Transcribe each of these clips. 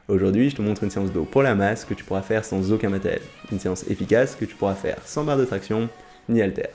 Aujourd'hui, je te montre une séance dos pour la masse que tu pourras faire sans aucun matériel. Une séance efficace que tu pourras faire sans barre de traction ni haltère.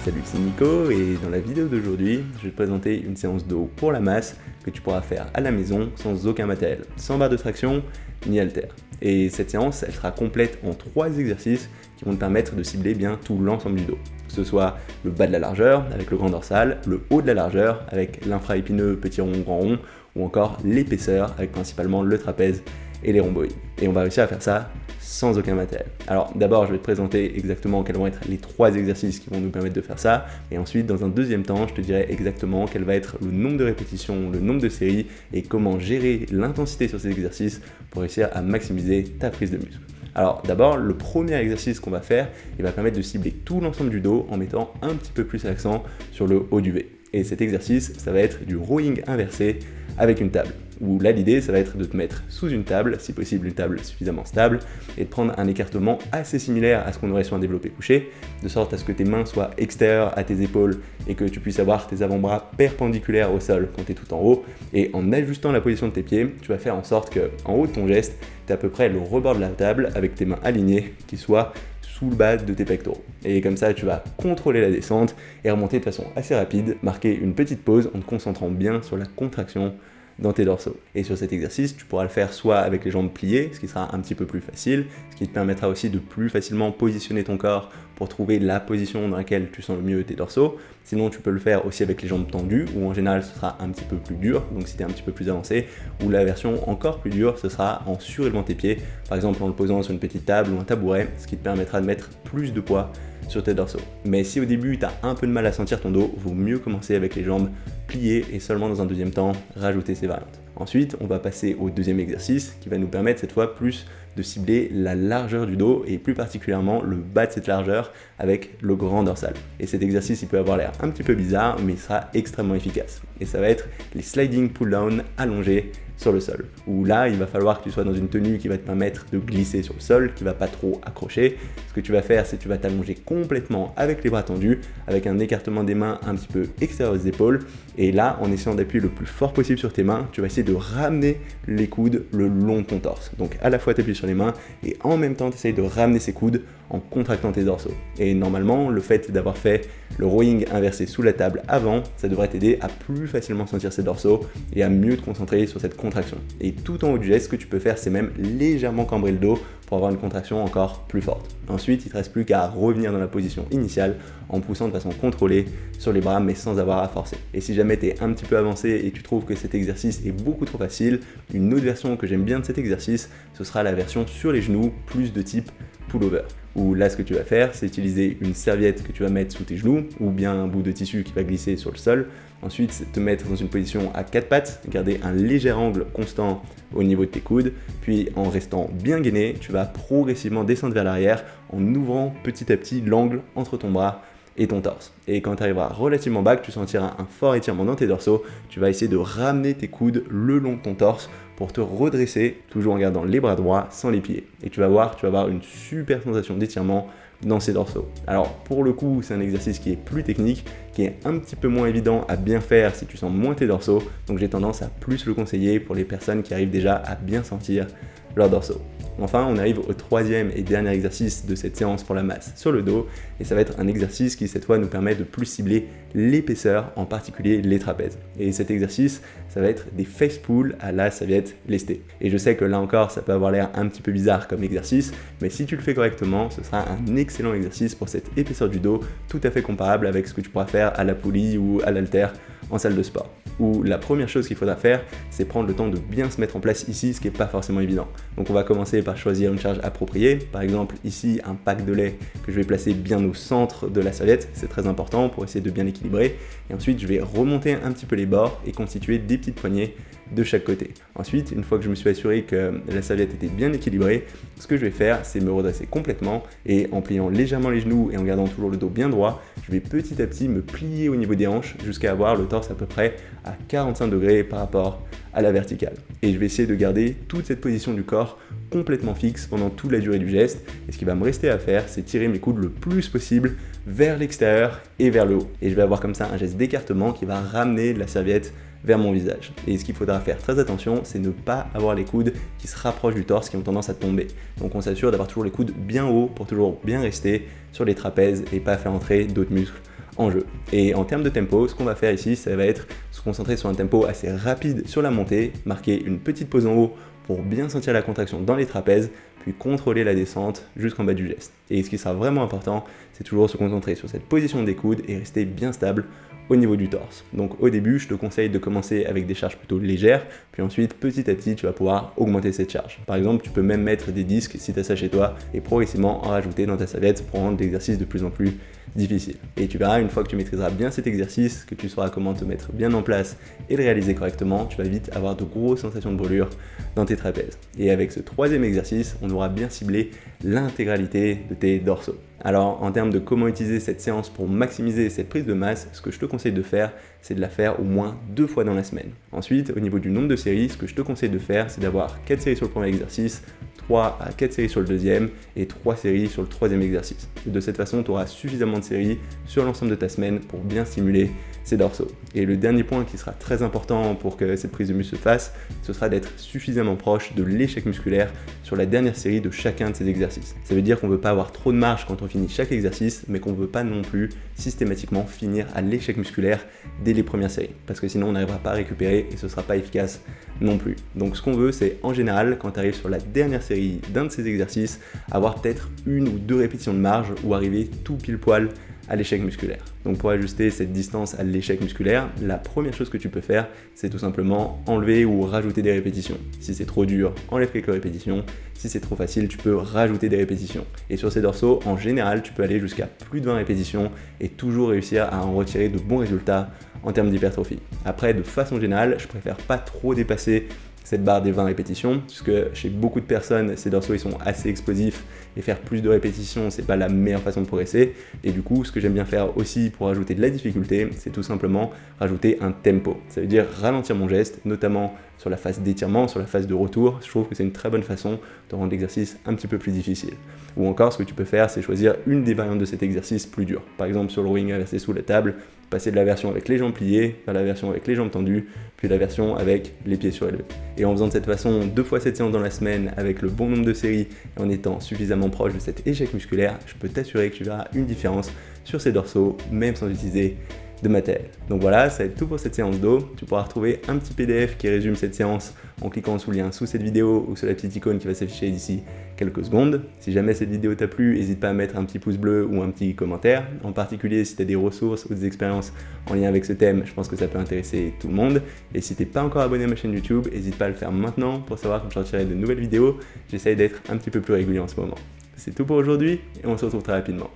Salut, c'est Nico et dans la vidéo d'aujourd'hui, je vais te présenter une séance dos pour la masse que tu pourras faire à la maison sans aucun matériel, sans barre de traction ni haltère. Et cette séance, elle sera complète en 3 exercices qui vont te permettre de cibler bien tout l'ensemble du dos. Que ce soit le bas de la largeur avec le grand dorsal, le haut de la largeur avec l'infraépineux petit rond grand rond ou encore l'épaisseur avec principalement le trapèze et les rhomboïdes. Et on va réussir à faire ça sans aucun matériel. Alors d'abord, je vais te présenter exactement quels vont être les 3 exercices qui vont nous permettre de faire ça. Et ensuite, dans un deuxième temps, je te dirai exactement quel va être le nombre de répétitions, le nombre de séries et comment gérer l'intensité sur ces exercices pour réussir à maximiser ta prise de muscle. Alors d'abord, le premier exercice qu'on va faire, il va permettre de cibler tout l'ensemble du dos en mettant un petit peu plus l'accent sur le haut du V. Et cet exercice, ça va être du rowing inversé avec une table. Où là, l'idée, ça va être de te mettre sous une table, si possible une table suffisamment stable, et de prendre un écartement assez similaire à ce qu'on aurait sur un développé couché, de sorte à ce que tes mains soient extérieures à tes épaules et que tu puisses avoir tes avant-bras perpendiculaires au sol quand tu es tout en haut. Et en ajustant la position de tes pieds, tu vas faire en sorte qu'en haut de ton geste, tu as à peu près le rebord de la table avec tes mains alignées qui soient sous le bas de tes pectoraux. Et comme ça, tu vas contrôler la descente et remonter de façon assez rapide, marquer une petite pause en te concentrant bien sur la contraction dans tes dorsaux. Et sur cet exercice, tu pourras le faire soit avec les jambes pliées, ce qui sera un petit peu plus facile, ce qui te permettra aussi de plus facilement positionner ton corps pour trouver la position dans laquelle tu sens le mieux tes dorsaux. Sinon, tu peux le faire aussi avec les jambes tendues, où en général, ce sera un petit peu plus dur, donc si tu es un petit peu plus avancé, ou la version encore plus dure, ce sera en surélevant tes pieds, par exemple en le posant sur une petite table ou un tabouret, ce qui te permettra de mettre plus de poids sur tes dorsaux. Mais si au début tu as un peu de mal à sentir ton dos, vaut mieux commencer avec les jambes pliées et seulement dans un deuxième temps rajouter ces variantes. Ensuite, on va passer au deuxième exercice qui va nous permettre cette fois plus de cibler la largeur du dos et plus particulièrement le bas de cette largeur avec le grand dorsal. Et cet exercice, il peut avoir l'air un petit peu bizarre, mais il sera extrêmement efficace. Et ça va être les sliding pull-down allongés sur le sol. Où là, il va falloir que tu sois dans une tenue qui va te permettre de glisser sur le sol, qui va pas trop accrocher. Ce que tu vas faire, c'est que tu vas t'allonger complètement avec les bras tendus, avec un écartement des mains un petit peu extérieur aux épaules. Et là, en essayant d'appuyer le plus fort possible sur tes mains, tu vas essayer de ramener les coudes le long de ton torse. Donc à la fois t'appuies sur les mains et en même temps tu essayes de ramener ces coudes en contractant tes dorsaux. Et normalement, le fait d'avoir fait le rowing inversé sous la table avant, ça devrait t'aider à plus facilement sentir ces dorsaux et à mieux te concentrer sur cette contraction. Et tout en haut du geste, ce que tu peux faire, c'est même légèrement cambrer le dos pour avoir une contraction encore plus forte. Ensuite, il ne te reste plus qu'à revenir dans la position initiale en poussant de façon contrôlée sur les bras mais sans avoir à forcer. Et si jamais tu es un petit peu avancé et tu trouves que cet exercice est beaucoup trop facile, une autre version que j'aime bien de cet exercice, ce sera la version sur les genoux plus de type pullover. Où là, ce que tu vas faire, c'est utiliser une serviette que tu vas mettre sous tes genoux ou bien un bout de tissu qui va glisser sur le sol. Ensuite, te mettre dans une position à 4 pattes, garder un léger angle constant au niveau de tes coudes, puis en restant bien gainé, tu vas progressivement descendre vers l'arrière en ouvrant petit à petit l'angle entre ton bras et ton torse. Et quand tu arriveras relativement bas, que tu sentiras un fort étirement dans tes dorsaux, tu vas essayer de ramener tes coudes le long de ton torse pour te redresser, toujours en gardant les bras droits sans les pieds. Et tu vas avoir une super sensation d'étirement dans ces dorsaux. Alors pour le coup, c'est un exercice qui est plus technique, qui est un petit peu moins évident à bien faire si tu sens moins tes dorsaux, donc j'ai tendance à plus le conseiller pour les personnes qui arrivent déjà à bien sentir leurs dorsaux. Enfin, on arrive au troisième et dernier exercice de cette séance pour la masse sur le dos, et ça va être un exercice qui cette fois nous permet de plus cibler l'épaisseur, en particulier les trapèzes. Et cet exercice, ça va être des face pulls à la serviette lestée. Et je sais que là encore, ça peut avoir l'air un petit peu bizarre comme exercice, mais si tu le fais correctement, ce sera un excellent exercice pour cette épaisseur du dos, tout à fait comparable avec ce que tu pourras faire à la poulie ou à l'haltère en salle de sport. Où la première chose qu'il faudra faire, c'est prendre le temps de bien se mettre en place ici, ce qui n'est pas forcément évident. Donc on va commencer par choisir une charge appropriée, par exemple ici un pack de lait que je vais placer bien au centre de la serviette, c'est très important pour essayer de bien équilibrer, et ensuite je vais remonter un petit peu les bords et constituer des petites poignées de chaque côté. Ensuite, une fois que je me suis assuré que la serviette était bien équilibrée, ce que je vais faire, c'est me redresser complètement et en pliant légèrement les genoux et en gardant toujours le dos bien droit, je vais petit à petit me plier au niveau des hanches jusqu'à avoir le torse à peu près à 45 degrés par rapport à la verticale. Et je vais essayer de garder toute cette position du corps complètement fixe pendant toute la durée du geste. Et ce qui va me rester à faire, c'est tirer mes coudes le plus possible vers l'extérieur et vers le haut. Et je vais avoir comme ça un geste d'écartement qui va ramener la serviette vers mon visage. Et ce qu'il faudra faire très attention, c'est ne pas avoir les coudes qui se rapprochent du torse, qui ont tendance à tomber. Donc on s'assure d'avoir toujours les coudes bien hauts pour toujours bien rester sur les trapèzes et pas faire entrer d'autres muscles en jeu. Et en termes de tempo, ce qu'on va faire ici, ça va être se concentrer sur un tempo assez rapide sur la montée, marquer une petite pause en haut pour bien sentir la contraction dans les trapèzes, puis contrôler la descente jusqu'en bas du geste. Et ce qui sera vraiment important, c'est toujours se concentrer sur cette position des coudes et rester bien stable au niveau du torse. Donc au début, je te conseille de commencer avec des charges plutôt légères, puis ensuite petit à petit, tu vas pouvoir augmenter cette charge. Par exemple, tu peux même mettre des disques si tu as ça chez toi et progressivement en rajouter dans ta serviette pour rendre l'exercice de plus en plus difficile. Et tu verras, une fois que tu maîtriseras bien cet exercice, que tu sauras comment te mettre bien en place et le réaliser correctement, tu vas vite avoir de grosses sensations de brûlure dans tes trapèzes. Et avec ce troisième exercice, on aura bien ciblé l'intégralité de tes dorsaux. Alors en termes de comment utiliser cette séance pour maximiser cette prise de masse, ce que je te conseille de faire, c'est de la faire au moins 2 fois dans la semaine. Ensuite, au niveau du nombre de séries, ce que je te conseille de faire, c'est d'avoir 4 séries sur le premier exercice, 3 à 4 séries sur le deuxième et 3 séries sur le troisième exercice. Et de cette façon, tu auras suffisamment de séries sur l'ensemble de ta semaine pour bien stimuler ces dorsaux. Et le dernier point qui sera très important pour que cette prise de muscle se fasse, ce sera d'être suffisamment proche de l'échec musculaire sur la dernière série de chacun de ces exercices. Ça veut dire qu'on ne veut pas avoir trop de marge quand on finit chaque exercice, mais qu'on ne veut pas non plus systématiquement finir à l'échec musculaire dès les premières séries, parce que sinon on n'arrivera pas à récupérer et ce ne sera pas efficace non plus. Donc ce qu'on veut, c'est en général, quand tu arrives sur la dernière série d'un de ces exercices, avoir peut-être 1 ou 2 répétitions de marge ou arriver tout pile poil à l'échec musculaire. Donc pour ajuster cette distance à l'échec musculaire, la première chose que tu peux faire, c'est tout simplement enlever ou rajouter des répétitions. Si c'est trop dur, enlève quelques répétitions. Si c'est trop facile, tu peux rajouter des répétitions. Et sur ces dorsaux, en général, tu peux aller jusqu'à plus de 20 répétitions et toujours réussir à en retirer de bons résultats en termes d'hypertrophie. Après, de façon générale, je préfère pas trop dépasser cette barre des 20 répétitions, puisque chez beaucoup de personnes, ces dorsaux ils sont assez explosifs et faire plus de répétitions, c'est pas la meilleure façon de progresser. Et du coup, ce que j'aime bien faire aussi pour ajouter de la difficulté, c'est tout simplement rajouter un tempo. Ça veut dire ralentir mon geste, notamment sur la phase d'étirement, sur la phase de retour. Je trouve que c'est une très bonne façon de rendre l'exercice un petit peu plus difficile. Ou encore, ce que tu peux faire, c'est choisir une des variantes de cet exercice plus dur. Par exemple, sur le rowing inversé sous la table, passer de la version avec les jambes pliées vers la version avec les jambes tendues, puis la version avec les pieds surélevés. Et en faisant de cette façon 2 fois cette séance dans la semaine avec le bon nombre de séries et en étant suffisamment proche de cet échec musculaire, je peux t'assurer que tu verras une différence sur ces dorsaux, même sans utiliser de matériel. Donc voilà, ça va être tout pour cette séance d'eau. Tu pourras retrouver un petit PDF qui résume cette séance en cliquant sous le lien sous cette vidéo ou sur la petite icône qui va s'afficher d'ici quelques secondes. Si jamais cette vidéo t'a plu, n'hésite pas à mettre un petit pouce bleu ou un petit commentaire. En particulier, si tu as des ressources ou des expériences en lien avec ce thème, je pense que ça peut intéresser tout le monde. Et si tu n'es pas encore abonné à ma chaîne YouTube, n'hésite pas à le faire maintenant pour savoir quand je sortirai de nouvelles vidéos. J'essaye d'être un petit peu plus régulier en ce moment. C'est tout pour aujourd'hui et on se retrouve très rapidement.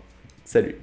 Salut!